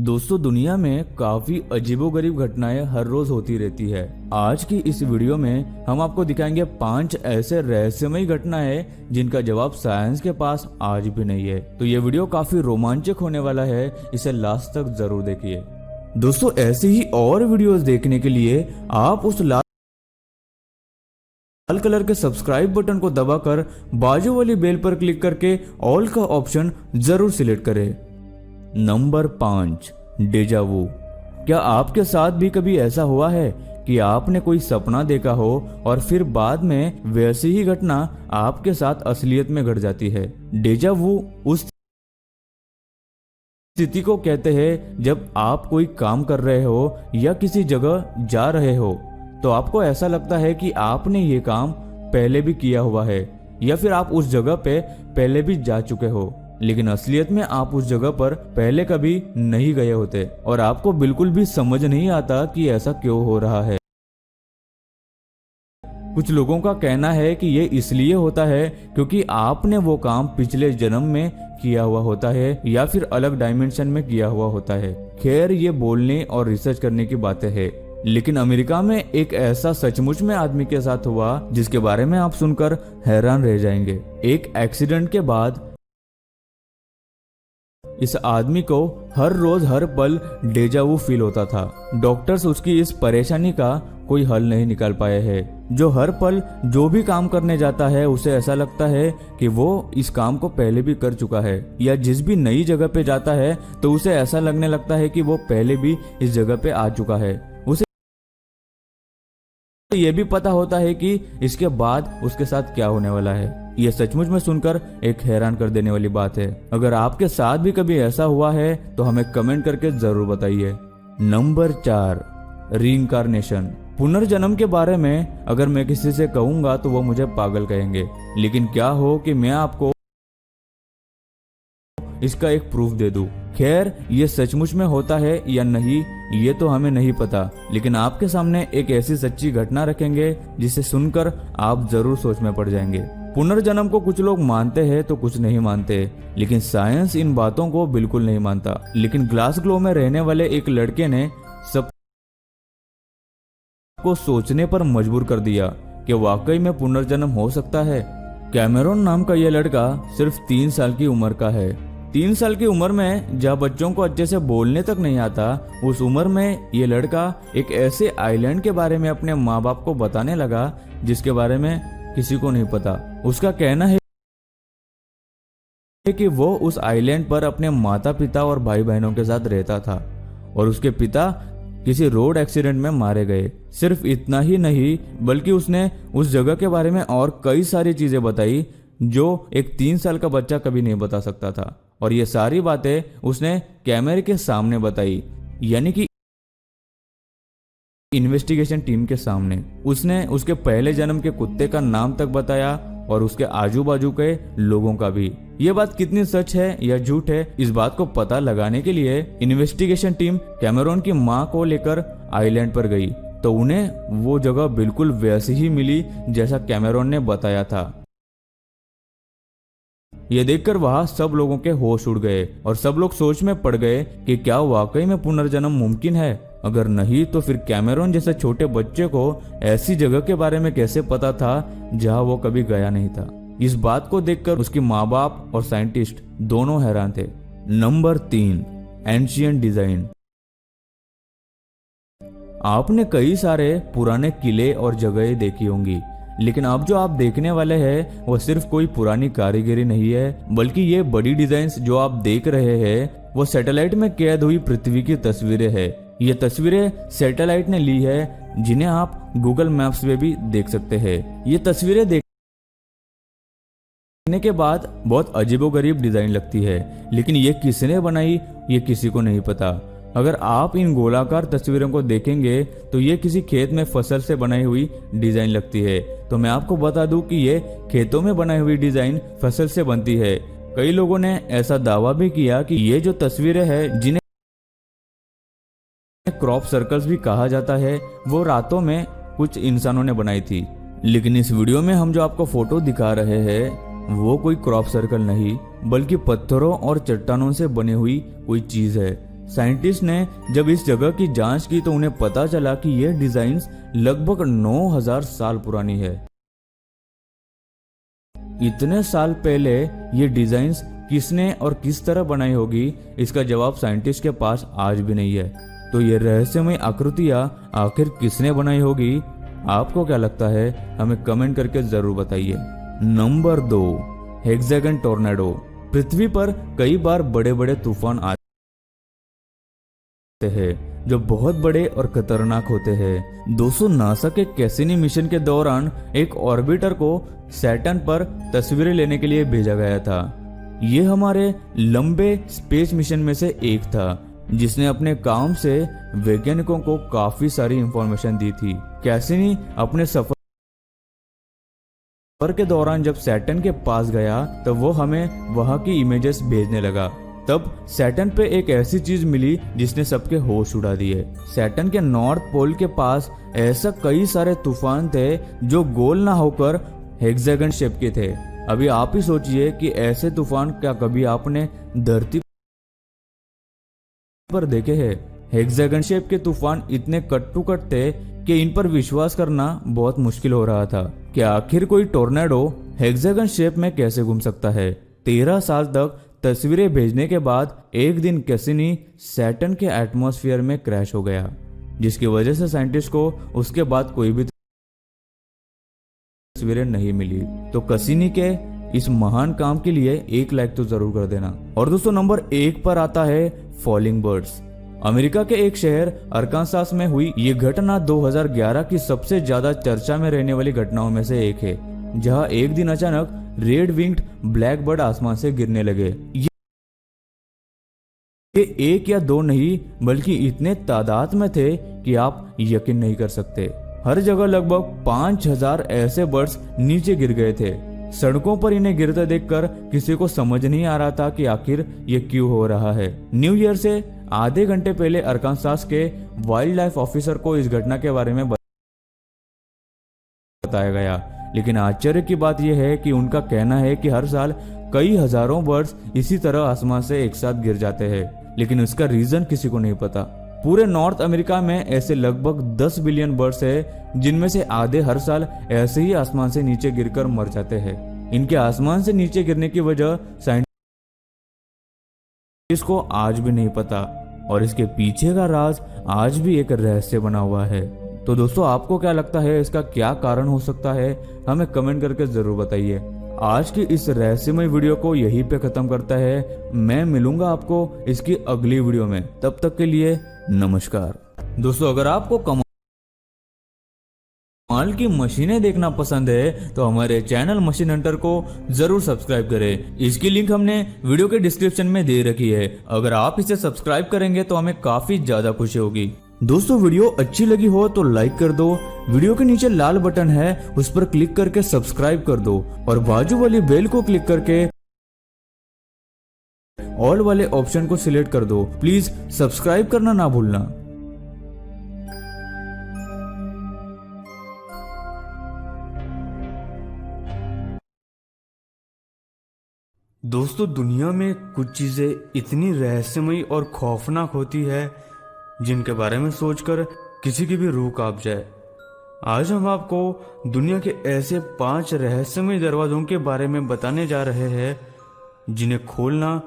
दोस्तों, दुनिया में काफी अजीबोगरीब घटनाएं हर रोज होती रहती है। आज की इस वीडियो में हम आपको दिखाएंगे 5 ऐसे रहस्यमयी घटनाएं जिनका जवाब साइंस के पास आज भी नहीं है। तो ये वीडियो काफी रोमांचक होने वाला है, इसे लास्ट तक जरूर देखिए। दोस्तों, ऐसे ही और वीडियोस देखने के लिए आप उस लाल कलर के सब्सक्राइब बटन को दबाकर बाजू वाली बेल पर क्लिक करके ऑल का ऑप्शन जरूर सिलेक्ट करें। नंबर 5, डेजा वू। क्या आपके साथ भी कभी ऐसा हुआ है कि आपने कोई सपना देखा हो और फिर बाद में वैसी ही घटना आपके साथ असलियत में घट जाती है? डेजा वू उस स्थिति को कहते हैं जब आप कोई काम कर रहे हो या किसी जगह जा रहे हो तो आपको ऐसा लगता है कि आपने ये काम पहले भी किया हुआ है या फिर आप उस जगह पे पहले भी जा चुके हो, लेकिन असलियत में आप उस जगह पर पहले कभी नहीं गए होते और आपको बिल्कुल भी समझ नहीं आता कि ऐसा क्यों हो रहा है। कुछ लोगों का कहना है कि ये इसलिए होता है क्योंकि आपने वो काम पिछले जन्म में किया हुआ होता है या फिर अलग डायमेंशन में किया हुआ होता है। खैर, ये बोलने और रिसर्च करने की बातें हैं, लेकिन अमेरिका में एक ऐसा सचमुच में आदमी के साथ हुआ जिसके बारे में आप सुनकर हैरान रह जाएंगे। एक एक्सीडेंट के बाद इस आदमी को हर रोज हर पल डेजा वू फील होता था। डॉक्टर्स उसकी इस परेशानी का कोई हल नहीं निकाल पाए हैं। जो हर पल जो भी काम करने जाता है उसे ऐसा लगता है कि वो इस काम को पहले भी कर चुका है, या जिस भी नई जगह पे जाता है तो उसे ऐसा लगने लगता है कि वो पहले भी इस जगह पे आ चुका है। उसे ये भी पता होता है कि इसके बाद उसके साथ क्या होने वाला है। ये सचमुच में सुनकर एक हैरान कर देने वाली बात है। अगर आपके साथ भी कभी ऐसा हुआ है तो हमें कमेंट करके जरूर बताइए। Number 4, reincarnation. पुनर्जन्म के बारे में अगर मैं किसी से कहूंगा तो वो मुझे पागल कहेंगे, लेकिन क्या हो कि मैं आपको इसका एक प्रूफ दे दूं। खैर, ये सचमुच में होता है या नहीं ये तो हमें नहीं पता, लेकिन आपके सामने एक ऐसी सच्ची घटना रखेंगे जिसे सुनकर आप जरूर सोच में पड़ जाएंगे। पुनर्जन्म को कुछ लोग मानते हैं तो कुछ नहीं मानते, लेकिन साइंस इन बातों को बिल्कुल नहीं मानता। लेकिन ग्लासगो में रहने वाले एक लड़के ने सबको सोचने पर मजबूर कर दिया कि वाकई में पुनर्जन्म हो सकता है। कैमेरॉन नाम का यह लड़का सिर्फ 3 साल की उम्र का है। 3 साल की उम्र में जब बच्चों को अच्छे से बोलने तक नहीं आता, उस उम्र में ये लड़का एक ऐसे आइलैंड के बारे में अपने माँ बाप को बताने लगा जिसके बारे में किसी को नहीं पता। उसका कहना है कि वो उस आइलैंड पर अपने माता पिता और भाई बहनों के साथ रहता था और उसके पिता किसी रोड एक्सीडेंट में मारे गए। सिर्फ इतना ही नहीं, बल्कि उसने उस जगह के बारे में और कई सारी चीजें बताई जो एक 3 साल का बच्चा कभी नहीं बता सकता था। और ये सारी बातें उसने कैमरे के सामने बताई, यानी कि इन्वेस्टिगेशन टीम के सामने। उसने उसके पहले जन्म के कुत्ते का नाम तक बताया और उसके आजू बाजू के लोगों का भी। ये बात कितनी सच है या झूठ है, इस बात को पता लगाने के लिए इन्वेस्टिगेशन टीम कैमरॉन की मां को लेकर आइलैंड पर गई तो उन्हें वो जगह बिल्कुल वैसी ही मिली जैसा कैमरॉन ने बताया था। ये देखकर वहां सब लोगों के होश उड़ गए और सब लोग सोच में पड़ गए कि क्या वाकई में पुनर्जन्म मुमकिन है। अगर नहीं तो फिर कैमरॉन जैसे छोटे बच्चे को ऐसी जगह के बारे में कैसे पता था जहां वो कभी गया नहीं था। इस बात को देखकर उसके माँ बाप और साइंटिस्ट दोनों हैरान थे। Number 3, ancient design. आपने कई सारे पुराने किले और जगहें देखी होंगी, लेकिन अब जो आप देखने वाले हैं वो सिर्फ कोई पुरानी कारीगरी नहीं है, बल्कि ये बड़ी डिजाइन्स जो आप देख रहे हैं वो सैटेलाइट में कैद हुई पृथ्वी की तस्वीरें हैं। ये तस्वीरें सैटेलाइट ने ली है, जिन्हें आप गूगल मैप्स में भी देख सकते हैं। ये तस्वीरें देखने के बाद बहुत अजीबोगरीब डिजाइन लगती है, लेकिन ये किसने बनाई ये किसी को नहीं पता। अगर आप इन गोलाकार तस्वीरों को देखेंगे तो ये किसी खेत में फसल से बनाई हुई डिजाइन लगती है। तो मैं आपको बता दूं कि ये खेतों में बनाई हुई डिजाइन फसल से बनती है। कई लोगों ने ऐसा दावा भी किया कि ये जो तस्वीरें हैं, जिन्हें क्रॉप सर्कल्स भी कहा जाता है, वो रातों में कुछ इंसानों ने बनाई थी। लेकिन इस वीडियो में हम जो आपको फोटो दिखा रहे हैं वो कोई क्रॉप सर्कल नहीं, बल्कि पत्थरों और चट्टानों से बनी हुई कोई चीज है। साइंटिस्ट ने जब इस जगह की जांच की तो उन्हें पता चला कि यह डिजाइन्स लगभग 9000 साल पुरानी है। इतने साल पहले ये डिजाइन्स किसने और किस तरह बनाई होगी, इसका जवाब साइंटिस्ट के पास आज भी नहीं है। तो ये रहस्यमय आकृतियां आखिर किसने बनाई होगी, आपको क्या लगता है, हमें कमेंट करके जरूर बताइए। Number 2, hexagon tornado. पृथ्वी पर कई बार बड़े बड़े तूफान आते हैं जो बहुत बड़े और खतरनाक होते हैं। दोस्तों, नासा के कैसिनी मिशन के दौरान एक ऑर्बिटर को सैटर्न पर तस्वीरें लेने के लिए भेजा गया था। ये हमारे लंबे स्पेस मिशन में से एक था जिसने अपने काम से वैज्ञानिकों को काफी सारी इंफॉर्मेशन दी थी। कैसिनी अपने सफर के दौरान जब सैटर्न के पास गया तो वो हमें वहां की इमेजेस भेजने लगा। तब सैटर्न पे एक ऐसी चीज मिली जिसने सबके होश उड़ा दिए। सैटर्न के नॉर्थ पोल के पास ऐसा कई सारे तूफान थे जो गोल ना होकर हेक्सागन शेप के थे। अभी आप ही सोचिए कि ऐसे तूफान क्या कभी आपने धरती पर देखे हैं। हेक्सागन शेप के तूफान इतने कट टू कट थे कि इन पर विश्वास करना बहुत मुश्किल हो रहा था कि आखिर कोई टोर्नेडो हेक्सागन शेप में कैसे घूम सकता है। 13 साल तक तस्वीरें भेजने के बाद एक दिन कैसिनी सैटर्न के एटमॉस्फेयर में क्रैश हो गया, जिसकी वजह से साइंटिस्ट को उसके बाद कोई भी तस्वीरें नहीं मिली। तो कैसिनी के इस महान काम के लिए एक लाइक तो जरूर कर देना। और दोस्तों, नंबर 1 पर आता है फॉलिंग बर्ड्स। अमेरिका के एक शहर अरकानसास में हुई ये घटना 2011 की सबसे ज्यादा चर्चा में रहने वाली घटनाओं में से एक है, जहां एक दिन अचानक रेड विंग्ड ब्लैक बर्ड आसमान से गिरने लगे। ये एक या दो नहीं बल्कि इतने तादाद में थे कि आप यकीन नहीं कर सकते। हर जगह लगभग 5000 ऐसे बर्ड्स नीचे गिर गए थे। सड़कों पर इन्हें गिरते देखकर किसी को समझ नहीं आ रहा था कि आखिर ये क्यों हो रहा है। न्यू ईयर से आधे घंटे पहले अरकानसास के वाइल्ड लाइफ ऑफिसर को इस घटना के बारे में बताया गया, लेकिन आश्चर्य की बात यह है कि उनका कहना है कि हर साल कई हजारों बर्ड्स इसी तरह आसमान से एक साथ गिर जाते हैं, लेकिन उसका रीजन किसी को नहीं पता। पूरे नॉर्थ अमेरिका में ऐसे लगभग 10 बिलियन बर्ड्स हैं, जिनमें से आधे हर साल ऐसे ही आसमान से नीचे गिरकर मर जाते हैं। इनके आसमान से नीचे गिरने की वजह साइंटिस्ट को आज भी नहीं पता और इसके पीछे का राज आज भी एक रहस्य बना हुआ है। तो दोस्तों, आपको क्या लगता है, इसका क्या कारण हो सकता है, हमें कमेंट करके जरूर बताइए। आज की इस रहस्यमय वीडियो को यहीं पे खत्म करता है। मैं मिलूंगा आपको इसकी अगली वीडियो में, तब तक के लिए नमस्कार। दोस्तों, अगर आपको कमाल की मशीनें देखना पसंद है तो हमारे चैनल मशीन हंटर को जरूर सब्सक्राइब करें। इसकी लिंक हमने वीडियो के डिस्क्रिप्शन में दे रखी है। अगर आप इसे सब्सक्राइब करेंगे तो हमें काफी ज्यादा खुशी होगी। दोस्तों, वीडियो अच्छी लगी हो तो लाइक कर दो। वीडियो के नीचे लाल बटन है, उस पर क्लिक करके सब्सक्राइब कर दो और बाजू वाली बेल को क्लिक करके ऑल वाले ऑप्शन को सिलेक्ट कर दो। प्लीज सब्सक्राइब करना ना भूलना। दोस्तों, दुनिया में कुछ चीजें इतनी रहस्यमयी और खौफनाक होती है जिनके बारे में सोचकर किसी की भी रूह कांप जाए। आज हम आपको दुनिया के ऐसे 5 रहस्यमय दरवाजों के बारे में बताने जा रहे हैं जिन्हें खोलना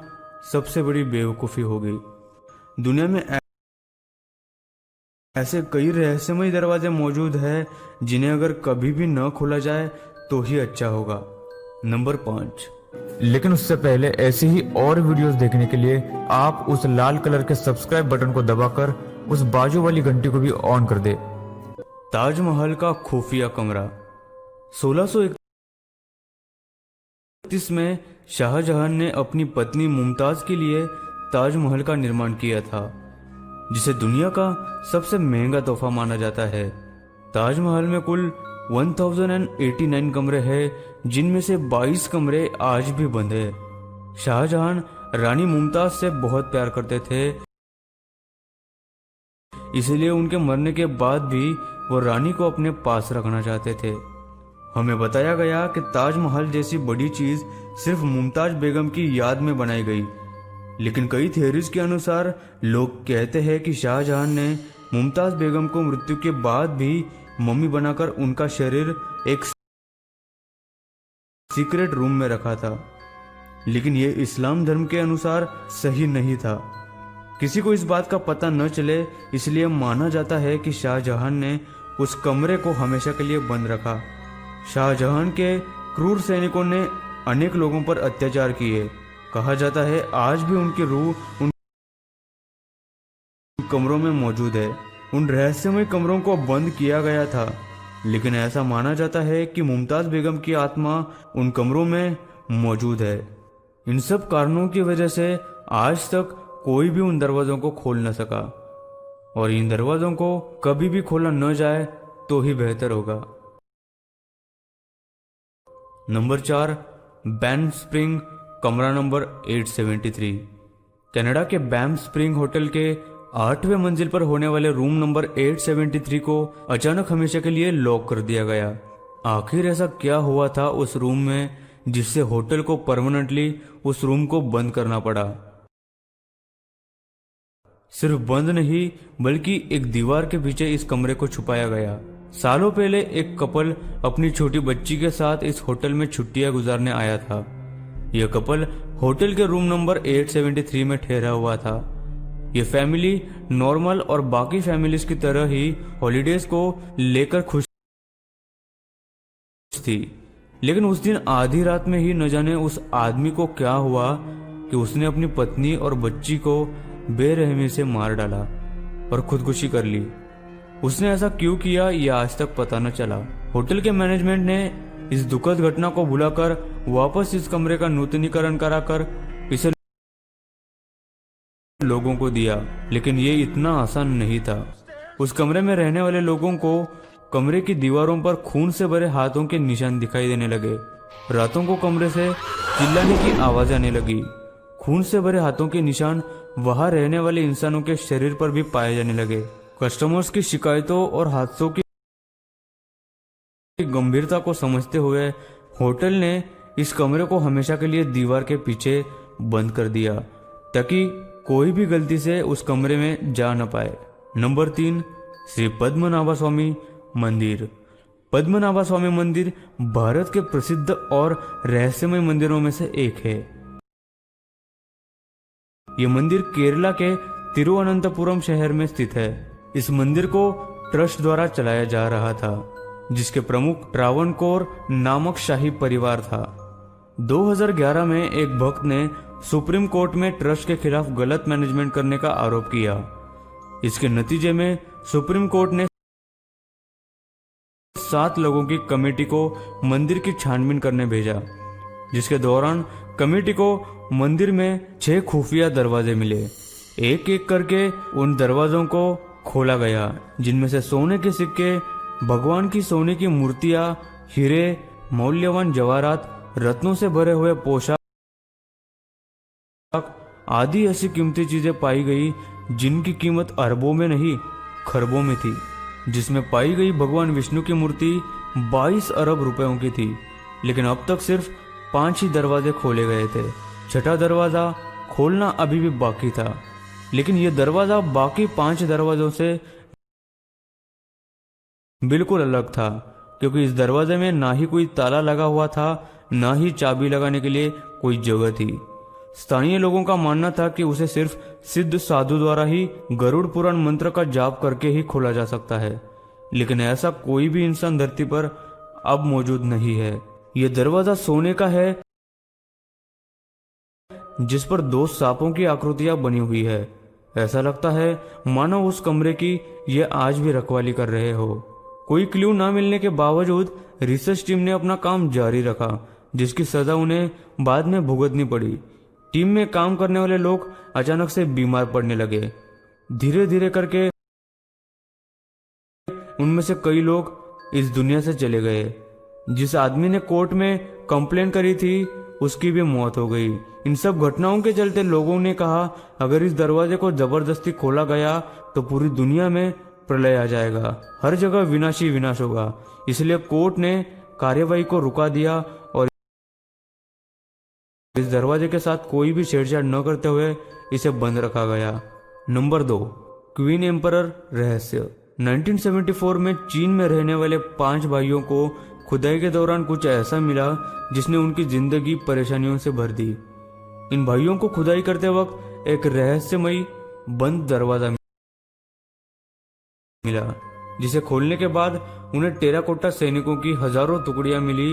सबसे बड़ी बेवकूफ़ी होगी। दुनिया में ऐसे कई रहस्यमय दरवाजे मौजूद हैं जिन्हें अगर कभी भी न खोला जाए तो ही अच्छा होगा। नंबर 5। लेकिन उससे पहले ऐसी ही और वीडियोस देखने के लिए आप उस लाल कलर के सब्सक्राइब बटन को दबाकर उस बाजू वाली घंटी को भी ऑन कर दे। ताजमहल का खुफिया कमरा। 1631 में शाहजहां ने अपनी पत्नी मुमताज के लिए ताजमहल का निर्माण किया था, जिसे दुनिया का सबसे महंगा तोहफा माना जाता है। ताजमहल में कुल 1089 कमरे हैं, जिनमें से 22 कमरे आज भी बंद हैं। शाहजहां रानी मुमताज से बहुत प्यार करते थे, इसलिए उनके मरने के बाद भी वो रानी को अपने पास रखना चाहते थे। हमें बताया गया कि ताजमहल जैसी बड़ी चीज सिर्फ मुमताज बेगम की याद में बनाई गई। लेकिन कई थियरीज के अनुसार लोग कहते हैं कि शाहजहां ने मुमताज बेगम को मृत्यु के बाद भी मम्मी बनाकर उनका शरीर एक सीक्रेट रूम में रखा था, लेकिन यह इस्लाम धर्म के अनुसार सही नहीं था। किसी को इस बात का पता न चले इसलिए माना जाता है कि शाहजहां ने उस कमरे को हमेशा के लिए बंद रखा। शाहजहां के क्रूर सैनिकों ने अनेक लोगों पर अत्याचार किए। कहा जाता है आज भी उनकी रूह उन कमरों में मौजूद है। उन रहस्यमय कमरों को बंद किया गया था, लेकिन ऐसा माना जाता है कि मुमताज बेगम की आत्मा उन कमरों में मौजूद है। इन सब कारणों की वजह से आज तक कोई भी उन दरवाजों को खोल न सका, और इन दरवाजों को कभी भी खोला न जाए तो ही बेहतर होगा। नंबर 4, बैंफ स्प्रिंग कमरा नंबर 873। कनाडा के बैंफ स्प्रिंग होटल के 8वें मंजिल पर होने वाले रूम नंबर 873 को अचानक हमेशा के लिए लॉक कर दिया गया। आखिर ऐसा क्या हुआ था उस रूम में जिससे होटल को परमानेंटली उस रूम को बंद करना पड़ा। सिर्फ बंद नहीं बल्कि एक दीवार के पीछे इस कमरे को छुपाया गया। सालों पहले एक कपल अपनी छोटी बच्ची के साथ इस होटल में छुट्टियां गुजारने आया था। यह कपल होटल के रूम नंबर 873 में ठहरा हुआ था। यह फैमिली नॉर्मल और बाकी फैमिलीज की तरह ही हॉलीडेज को लेकर खुश थी, लेकिन उस दिन आधी रात में ही न जाने उस आदमी को क्या हुआ कि उसने अपनी पत्नी और बच्ची को बेरहमी से मार डाला और खुदकुशी कर ली। उसने ऐसा क्यों किया यह आज तक पता न चला। होटल के मैनेजमेंट ने इस दुखद घटना को भुलाकर वापस इस कमरे का नूतनीकरण कराकर इसे लोगों को दिया, लेकिन ये इतना आसान नहीं था। उस कमरे में रहने वाले लोगों को कमरे की दीवारों पर खून से भरे हाथों के निशान दिखाई देने लगे। रातों को कमरे से चिल्लाने की आवाज आने लगी। खून से भरे हाथों के निशान वहां रहने वाले इंसानों के शरीर पर भी पाए जाने लगे। कस्टमर्स की शिकायतों और हादसों की गंभीरता को समझते हुए होटल ने इस कमरे को हमेशा के लिए दीवार के पीछे बंद कर दिया ताकि कोई भी गलती से उस कमरे में जा न पाए। नंबर 3, श्री पद्मनाभ स्वामी मंदिर। पद्मनाभ स्वामी मंदिर भारत के प्रसिद्ध और रहस्यमय मंदिरों में से एक है। यह मंदिर केरला के तिरुवनंतपुरम शहर में स्थित है। इस मंदिर को ट्रस्ट द्वारा चलाया जा रहा था, जिसके प्रमुख ट्रावणकोर नामक शाही परिवार था। 2011 में एक भक्त ने सुप्रीम कोर्ट में ट्रस्ट के खिलाफ गलत मैनेजमेंट करने का आरोप किया। इसके नतीजे में सुप्रीम कोर्ट ने 7 लोगों की कमेटी को मंदिर की छानबीन करने भेजा, जिसके दौरान कमेटी को मंदिर में 6 खुफिया दरवाजे मिले। एक एक करके उन दरवाजों को खोला गया, जिनमें से सोने के सिक्के, भगवान की सोने की मूर्तियां, हीरे, मौल्यवान जवाहरात, रत्नों से भरे हुए पोशाक आदि ऐसी कीमती चीजें पाई गई जिनकी कीमत अरबों में नहीं खरबों में थी। जिसमें पाई गई भगवान विष्णु की मूर्ति 22 अरब रुपयों की थी, लेकिन अब तक सिर्फ 5 ही दरवाजे खोले गए थे। 6ठा दरवाजा खोलना अभी भी बाकी था, लेकिन यह दरवाजा बाकी 5 दरवाजों से बिल्कुल अलग था, क्योंकि इस दरवाजे में ना ही कोई ताला लगा हुआ था, ना ही चाबी लगाने के लिए कोई जगह थी। स्थानीय लोगों का मानना था कि उसे सिर्फ सिद्ध साधु द्वारा ही गरुड़ पुराण मंत्र का जाप करके ही खोला जा सकता है, लेकिन ऐसा कोई भी इंसान धरती पर अब मौजूद नहीं है। यह दरवाजा सोने का है, जिस पर 2 सांपों की आकृतियां बनी हुई है। ऐसा लगता है मानो उस कमरे की ये आज भी रखवाली कर रहे हो। कोई क्लू ना मिलने के बावजूद रिसर्च टीम ने अपना काम जारी रखा, जिसकी सजा उन्हें बाद में भुगतनी पड़ी। टीम में काम करने वाले लोग अचानक से बीमार पड़ने लगे। धीरे धीरे करके उनमें से कई लोग इस दुनिया से चले गए। जिस आदमी ने कोर्ट में कंप्लेन करी थी उसकी भी मौत हो गई। इन सब घटनाओं के चलते लोगों ने कहा अगर इस दरवाजे को जबरदस्ती खोला गया तो पूरी दुनिया में प्रलय आ जाएगा, हर जगह विनाश ही विनाश होगा। इसलिए कोर्ट ने कार्यवाही को रुका दिया और इस दरवाजे के साथ कोई भी छेड़छाड़ न करते हुए इसे बंद रखा गया। नंबर 2, क्वीन एम्परर रहस्य। 1974 में चीन में रहने वाले 5 भाइयों को खुदाई के दौरान कुछ ऐसा मिला जिसने उनकी जिंदगी परेशानियों से भर दी। इन भाइयों को खुदाई करते वक्त एक रहस्यमयी बंद दरवाजा मिला, जिसे खोलने के बाद उन्हें टेराकोटा सैनिकों की हजारों टुकड़ियां मिली।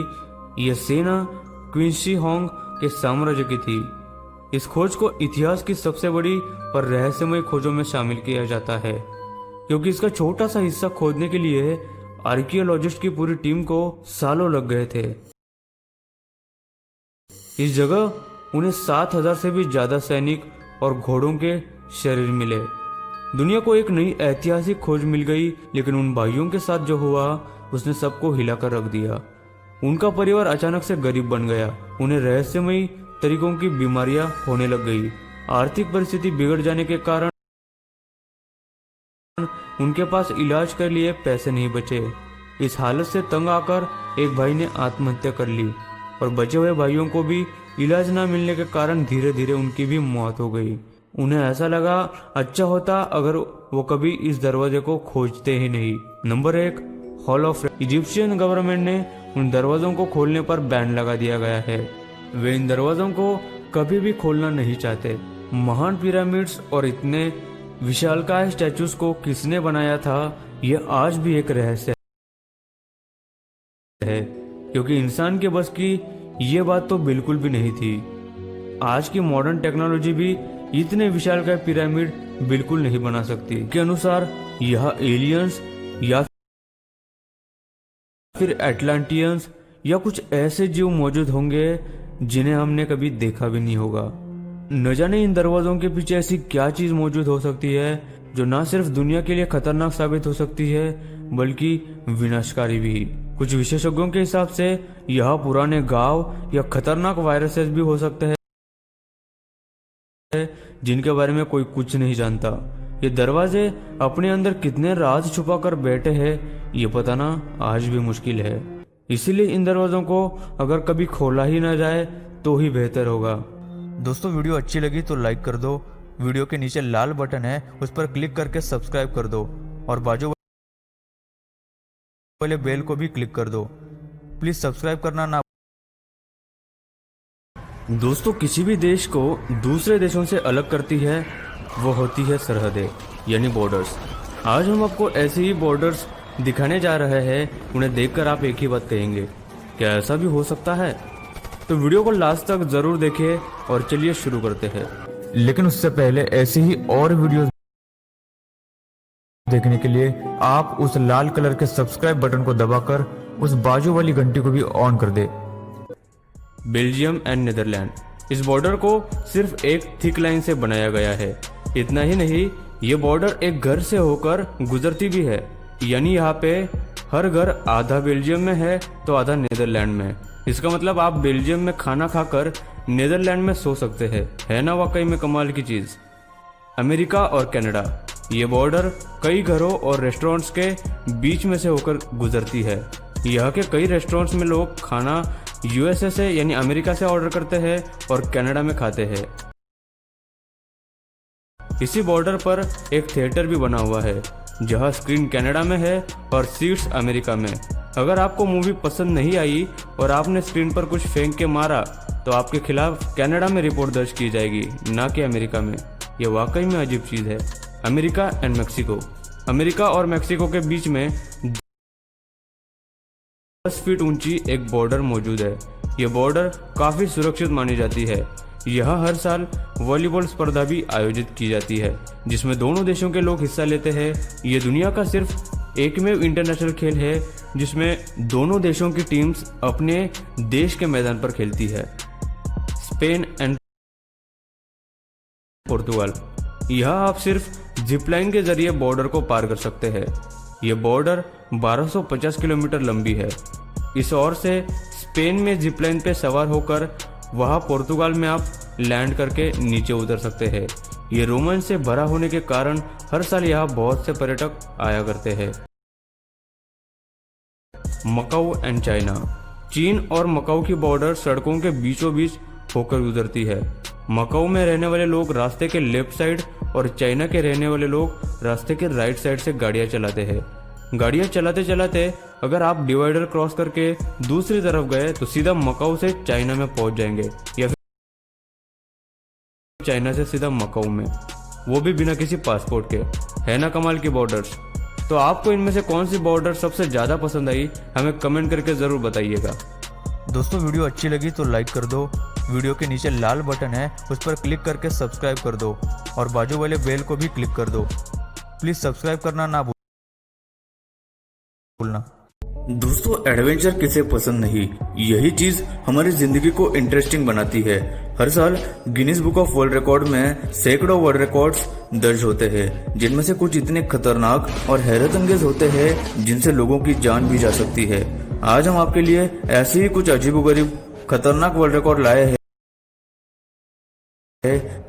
यह सेना क्वीन शी होंग के साम्राज्य की थी। इस खोज को इतिहास की सबसे बड़ी और रहस्यमय खोजों में शामिल किया जाता है, क्योंकि इसका छोटा सा हिस्सा खोदने के लिए आर्कियोलॉजिस्ट की पूरी टीम को सालों लग गए थे। इस जगह उन्हें 7,000 से भी ज्यादा सैनिक और घोड़ों के शरीर मिले। दुनिया को एक नई ऐतिहासिक खोज मिल गई, लेकिन उन भाइयों के साथ जो हुआ उसने सबको हिलाकर रख दिया। उनका परिवार अचानक से गरीब बन गया। उन्हें रहस्यमयी तरीकों की बीमारियां होने लग गई। आर्थिक परिस्थिति बिगड़ जाने के कारण उनके पास इलाज के लिए पैसे नहीं बचे। इस हालत से तंग आकर एक भाई ने आत्महत्या कर ली और बचे हुए भाइयों को भी इलाज न मिलने के कारण धीरे धीरे उनकी भी मौत हो गई। उन्हें ऐसा लगा अच्छा होता अगर वो कभी इस दरवाजे को खोजते ही नहीं। Number 1, hall of. Egyptian government ने उन दरवाजों को खोलने पर बैन लगा दिया गया है। वे इन दरवाजों को कभी भी खोलना नहीं चाहते। महान पिरामिड्स और इतने विशालकाय स्टैचूज को किसने बनाया था, यह आज भी एक रहस्य है, क्योंकि इंसान के बस की ये बात तो बिल्कुल भी नहीं थी। आज की मॉडर्न टेक्नोलॉजी भी इतने विशालकाय पिरामिड बिल्कुल नहीं बना सकती। के अनुसार यह एलियंस या फिर एटलांटियंस या कुछ ऐसे जीव मौजूद होंगे जिन्हें हमने कभी देखा भी नहीं होगा। न जाने इन दरवाजों के पीछे ऐसी क्या चीज मौजूद हो सकती है जो न सिर्फ दुनिया के लिए खतरनाक साबित हो सकती है बल्कि विनाशकारी भी। कुछ विशेषज्ञों के हिसाब से यह पुराने गांव या खतरनाक वायरसेस भी हो सकते हैं जिनके बारे में कोई कुछ नहीं जानता। ये दरवाजे अपने अंदर कितने राज छुपा कर बैठे हैं ये बताना आज भी मुश्किल है। इसीलिए इन दरवाजों को अगर कभी खोला ही ना जाए तो ही बेहतर होगा। दोस्तों वीडियो अच्छी लगी तो लाइक कर दो। वीडियो के नीचे लाल बटन है उस पर क्लिक करके सब्सक्राइब कर दो और बाजू वाले बेल को भी क्लिक कर दो। प्लीज सब्सक्राइब करना ना। दोस्तों किसी भी देश को दूसरे देशों से अलग करती है वो होती है सरहदें यानी बॉर्डर्स। आज हम आपको ऐसे ही बॉर्डर्स दिखाने जा रहे हैं। उन्हें देखकर आप एक ही बात कहेंगे, क्या ऐसा भी हो सकता है? तो वीडियो को लास्ट तक जरूर देखें और चलिए शुरू करते हैं। लेकिन उससे पहले ऐसी ही और वीडियोस देखने के लिए आप उस लाल कलर के सब्सक्राइब बटन को दबाकर उस बाजू वाली घंटी को भी ऑन कर दे। बेल्जियम एंड नीदरलैंड, इस बॉर्डर को सिर्फ एक थिक लाइन से बनाया गया है। इतना ही नहीं, ये बॉर्डर एक घर से होकर गुजरती भी है, यानी यहाँ पे हर घर आधा बेल्जियम में है तो आधा नीदरलैंड में। इसका मतलब आप बेल्जियम में खाना खाकर नीदरलैंड में सो सकते हैं। है ना वाकई में कमाल की चीज। अमेरिका और कनाडा, ये बॉर्डर कई घरों और रेस्टोरेंट्स के बीच में से होकर गुजरती है। यहाँ के कई रेस्टोरेंट्स में लोग खाना यूएसए से यानी अमेरिका से ऑर्डर करते हैं और कनाडा में खाते हैं। इसी बॉर्डर पर एक थिएटर भी बना हुआ है जहां स्क्रीन कनाडा में है और सीट्स अमेरिका में। अगर आपको मूवी पसंद नहीं आई और आपने स्क्रीन पर कुछ फेंक के मारा तो आपके खिलाफ कनाडा में रिपोर्ट दर्ज की जाएगी, ना कि अमेरिका में। यह वाकई में अजीब चीज है। अमेरिका एंड मैक्सिको, अमेरिका और मैक्सिको के बीच में 10 फीट ऊंची एक बॉर्डर मौजूद है। यह बॉर्डर काफी सुरक्षित मानी जाती है। यहाँ हर साल वॉलीबॉल स्पर्धा भी आयोजित की जाती है जिसमें दोनों देशों के लोग हिस्सा लेते हैं। ये दुनिया का सिर्फ एकमेव इंटरनेशनल खेल है जिसमें दोनों देशों की टीम्स अपने देश के मैदान पर खेलती है। स्पेन एंड पुर्तगाल, यहाँ आप सिर्फ जिपलाइन के जरिए बॉर्डर को पार कर सकते हैं। यह बॉर्डर 1250 किलोमीटर लंबी है। इस ओर से स्पेन में जिपलाइन पे सवार होकर वहां पुर्तगाल में आप लैंड करके नीचे उतर सकते हैं। ये रोमांच से भरा होने के कारण हर साल यहाँ बहुत से पर्यटक आया करते हैं। मकाऊ एंड चाइना, चीन और मकाऊ की बॉर्डर सड़कों के बीचों बीच होकर गुजरती है। मकाऊ में रहने वाले लोग रास्ते के लेफ्ट साइड और चाइना के रहने वाले लोग रास्ते के राइट साइड से गाड़ियां चलाते हैं। गाड़ियां चलाते चलाते अगर आप डिवाइडर क्रॉस करके दूसरी तरफ गए तो सीधा मकाऊ से चाइना में पहुंच जाएंगे, या फिर चाइना से सीधा मकाऊ में, वो भी बिना किसी पासपोर्ट के। है ना कमाल की बॉर्डर्स। तो आपको इनमें से कौन सी बॉर्डर सबसे ज़्यादा पसंद आई, हमें कमेंट करके ज़रूर बताइएगा। दोस्तों वीडियो अच्छी लगी तो लाइक कर दो, वीडियो के नीचे लाल बटन है उस पर क्लिक करके सब्सक्राइब कर दो और बाजू वाले बेल को भी क्लिक कर दो। प्लीज़ सब्सक्राइब करना ना भूलना। दोस्तों एडवेंचर किसे पसंद नहीं, यही चीज हमारी जिंदगी को इंटरेस्टिंग बनाती है। हर साल Guinness book of world record में सैकड़ों वर्ल्ड रिकॉर्ड्स दर्ज होते हैं, जिनमें से कुछ इतने खतरनाक और हैरत अंगेज होते हैं जिनसे लोगों की जान भी जा सकती है। आज हम आपके लिए ऐसे ही कुछ अजीबोगरीब खतरनाक वर्ल्ड रिकॉर्ड लाए हैं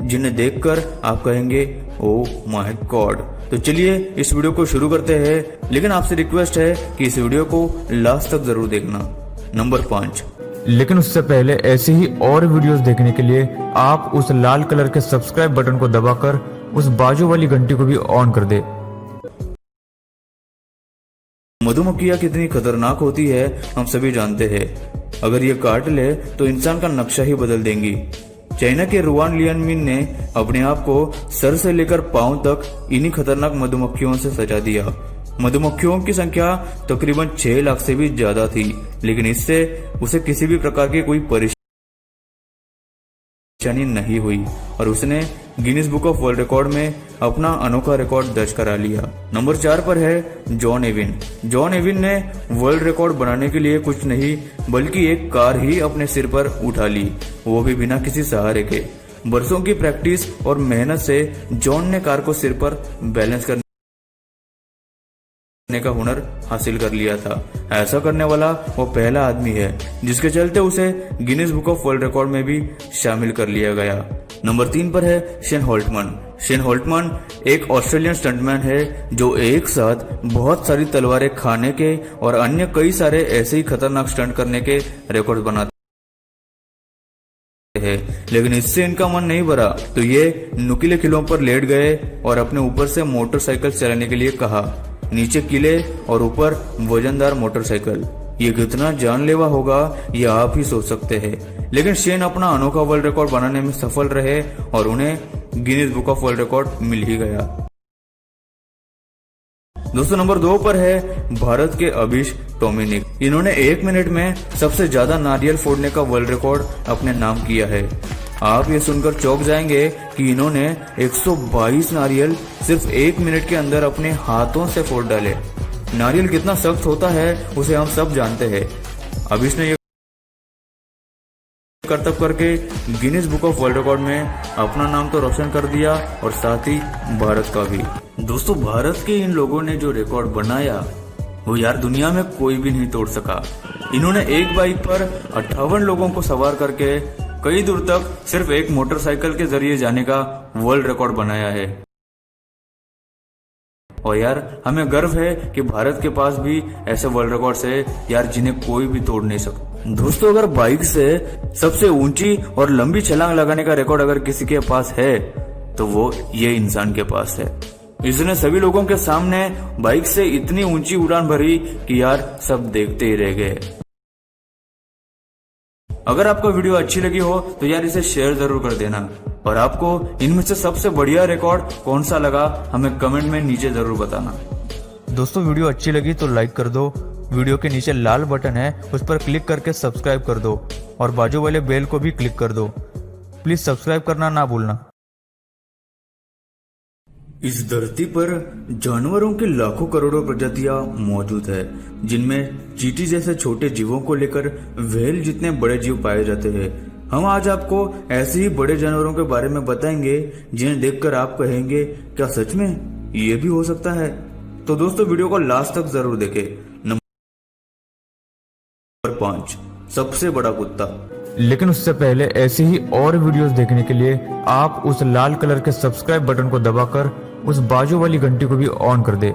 जिन्हें देखकर आप कहेंगे ओ माय गॉड। तो चलिए इस वीडियो को शुरू करते हैं, लेकिन आपसे रिक्वेस्ट है कि इस वीडियो को लास्ट तक जरूर देखना। नंबर 5। लेकिन उससे पहले ऐसे ही और वीडियोस देखने के लिए आप उस लाल कलर के सब्सक्राइब बटन को दबाकर उस बाजू वाली घंटी को भी ऑन कर दे। मधुमक्खियां कितनी खतरनाक होती है हम सभी जानते हैं। अगर ये काट ले तो इंसान का नक्शा ही बदल देंगी। चाइना के रुआन लियानमिन ने अपने आप को सर से लेकर पांव तक इन्हीं खतरनाक मधुमक्खियों से सजा दिया। मधुमक्खियों की संख्या तकरीबन 6 लाख से भी ज्यादा थी, लेकिन इससे उसे किसी भी प्रकार की कोई परेशानी नहीं हुई और उसने Guinness book of world record में अपना अनोखा रिकॉर्ड दर्ज करा लिया। नंबर 4 पर है जॉन एविन। जॉन एविन ने वर्ल्ड रिकॉर्ड बनाने के लिए कुछ नहीं बल्कि एक कार ही अपने सिर पर उठा ली, वो भी बिना किसी सहारे के। बरसों की प्रैक्टिस और मेहनत से जॉन ने कार को सिर पर बैलेंस करने का हुनर हासिल कर लिया था। ऐसा करने वाला वो पहला आदमी है जिसके चलते उसे Guinness book of world record में भी शामिल कर लिया गया। नंबर 3 पर है शेन होल्टमन। शेन होल्टमन एक ऑस्ट्रेलियन स्टंटमैन है जो एक साथ बहुत सारी तलवारें खाने के और अन्य कई सारे ऐसे ही खतरनाक स्टंट करने के रिकॉर्ड बनाते हैं, लेकिन इससे इनका मन नहीं भरा तो ये नुकीले किलों पर लेट गए और अपने ऊपर से मोटरसाइकिल चलाने के लिए कहा। नीचे किले और ऊपर वजनदार मोटरसाइकिल, ये कितना जानलेवा होगा ये आप ही सोच सकते हैं। लेकिन शेन अपना अनोखा वर्ल्ड रिकॉर्ड बनाने में सफल रहे और उन्हें Guinness book of world record मिल ही गया। दोस्तों नंबर 2 पर है भारत के अभिष टोमिनिक। इन्होंने 1 मिनट में सबसे ज्यादा नारियल फोड़ने का वर्ल्ड रिकॉर्ड अपने नाम किया है। आप ये सुनकर चौंक जाएंगे कि इन्होंने 122 नारियल सिर्फ 1 मिनट के अंदर अपने हाथों से फोड़ डाले। नारियल कितना सख्त होता है उसे हम सब जानते हैं। अभिष ने ये करतब करके Guinness book of world record में अपना नाम तो रोशन कर दिया और साथ ही भारत का भी। दोस्तों भारत के इन लोगों ने जो रिकॉर्ड बनाया वो यार दुनिया में कोई भी नहीं तोड़ सका। इन्होंने एक बाइक पर 58 लोगों को सवार करके कई दूर तक सिर्फ एक मोटरसाइकिल के जरिए जाने का वर्ल्ड रिकॉर्ड बनाया है। और यार हमें गर्व है कि भारत के पास भी ऐसे वर्ल्ड रिकॉर्ड्स है यार जिन्हें कोई भी तोड़ नहीं सकता। दोस्तों अगर बाइक से सबसे ऊंची और लंबी छलांग लगाने का रिकॉर्ड अगर किसी के पास है तो वो ये इंसान के पास है। इसने सभी लोगों के सामने बाइक से इतनी ऊंची उड़ान भरी कि यार सब देखते ही रह गए। अगर आपको वीडियो अच्छी लगी हो तो यार इसे शेयर जरूर कर देना और आपको इनमें से सबसे बढ़िया रिकॉर्ड कौन सा लगा हमें कमेंट में नीचे जरूर बताना। दोस्तों वीडियो अच्छी लगी तो लाइक कर दो, वीडियो के नीचे लाल बटन है उस पर क्लिक करके सब्सक्राइब कर दो और बाजू वाले बेल को भी क्लिक कर दो। प्लीज सब्सक्राइब करना ना भूलना। इस धरती पर जानवरों की लाखों करोड़ों प्रजातियां मौजूद है, जिनमें चींटी जैसे छोटे जीवों को लेकर व्हेल जितने बड़े जीव पाए जाते हैं। हम आज आपको ऐसे ही बड़े जानवरों के बारे में बताएंगे जिन्हें देखकर आप कहेंगे क्या सच में ये भी हो सकता है। तो दोस्तों वीडियो को लास्ट तक जरूर देखें। नंबर 5 सबसे बड़ा कुत्ता। लेकिन उससे पहले ऐसे ही और वीडियोस देखने के लिए आप उस लाल कलर के सब्सक्राइब बटन को दबाकर उस बाजू वाली घंटी को भी ऑन कर दे।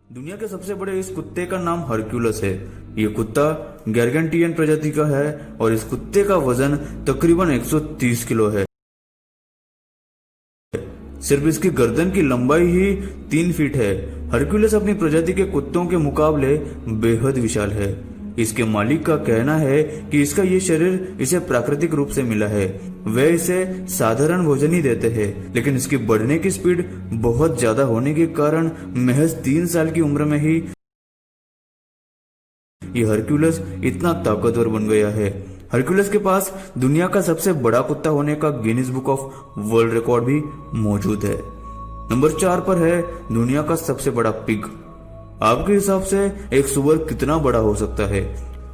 दुनिया के सबसे बड़े इस कुत्ते का नाम हरक्यूलस है। ये कुत्ता गारगेंटियन प्रजाति का है और इस कुत्ते का वजन तकरीबन 130 किलो है। सिर्फ इसकी गर्दन की लंबाई ही 3 फीट है। हरक्यूलिस अपनी प्रजाति के कुत्तों के मुकाबले बेहद विशाल है। इसके मालिक का कहना है कि इसका ये शरीर इसे प्राकृतिक रूप से मिला है। वे इसे साधारण भोजन ही देते हैं, लेकिन इसकी बढ़ने की स्पीड बहुत ज्यादा होने के कारण महज 3 साल की उम्र में ही ये हरक्यूलिस इतना ताकतवर बन गया है। हरक्यूलिस के पास दुनिया का सबसे बड़ा कुत्ता होने का Guinness book of world record भी मौजूद है। नंबर 4 पर है दुनिया का सबसे बड़ा पिग। आपके हिसाब से एक सुअर कितना बड़ा हो सकता है?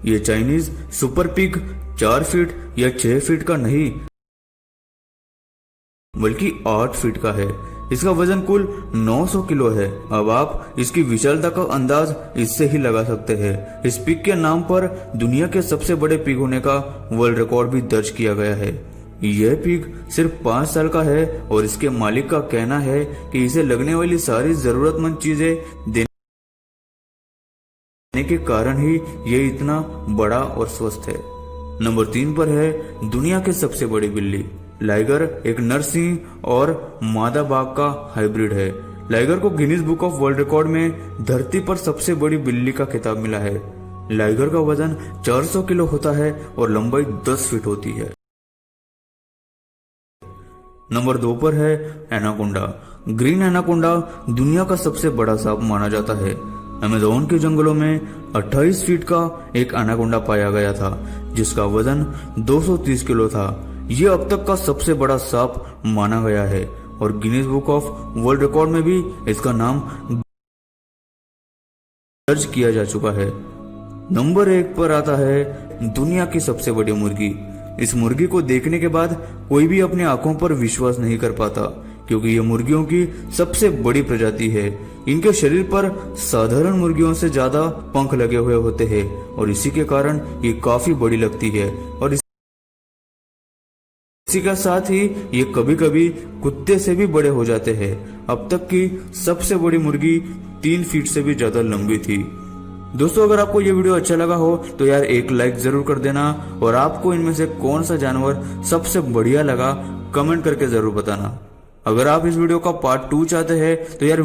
ये चाइनीज सुपर पिग 4 फीट या 6 फीट का नहीं बल्कि 8 फीट का है। इसका वजन कुल 900 किलो है। अब आप इसकी विशालता का अंदाज इससे ही लगा सकते हैं। इस पिग के नाम पर दुनिया के सबसे बड़े पिग होने का वर्ल्ड रिकॉर्ड भी दर्ज किया गया है। यह पिग सिर्फ 5 साल का है और इसके मालिक का कहना है कि इसे लगने वाली सारी जरूरतमंद चीजें देने के कारण ही ये इतना बड़ा और स्वस्थ है। नंबर 3 पर है दुनिया की सबसे बड़ी बिल्ली। लाइगर एक नर सिंह और मादा बाघ का हाइब्रिड है। लाइगर को Guinness book of world record में धरती पर सबसे बड़ी बिल्ली का खिताब मिला है। लाइगर का वजन 400 किलो होता है और लंबाई 10 फीट होती है। नंबर 2 पर है एनाकोंडा। ग्रीन एनाकोंडा दुनिया का सबसे बड़ा सांप माना जाता है। अमेज़न के जंगलों में 28 फीट का एक एनाकोंडा पाया गया था जिसका वजन 230 किलो था। यह अब तक का सबसे बड़ा सांप माना गया है और Guinness book of world record में भी इसका नाम दर्ज किया जा चुका है। नंबर 1 पर आता है दुनिया की सबसे बड़ी मुर्गी। इस मुर्गी को देखने के बाद कोई भी अपनी आंखों पर विश्वास नहीं कर पाता क्योंकि ये मुर्गियों की सबसे बड़ी प्रजाति है। इनके शरीर पर साधारण मुर्गियों से ज्यादा पंख लगे हुए होते हैं और इसी के कारण ये काफी बड़ी लगती है और इसी के साथ ही ये कभी कभी कुत्ते से भी बड़े हो जाते हैं। अब तक की सबसे बड़ी मुर्गी 3 फीट से भी ज्यादा लंबी थी। दोस्तों, अगर आपको ये वीडियो अच्छा लगा हो तो यार एक लाइक जरूर कर देना और आपको इनमें से कौन सा जानवर सबसे बढ़िया लगा कमेंट करके जरूर बताना। अगर आप इस वीडियो का पार्ट 2 चाहते हैं तो यार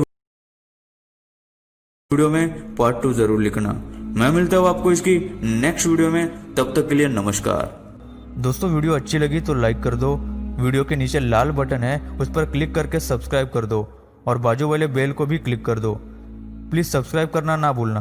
वीडियो में पार्ट 2 जरूर लिखना। मैं मिलता हूँ आपको इसकी नेक्स्ट वीडियो में, तब तक के लिए नमस्कार। दोस्तों, वीडियो अच्छी लगी तो लाइक कर दो। वीडियो के नीचे लाल बटन है उस पर क्लिक करके सब्सक्राइब कर दो और बाजू वाले बेल को भी क्लिक कर दो। प्लीज सब्सक्राइब करना ना भूलना।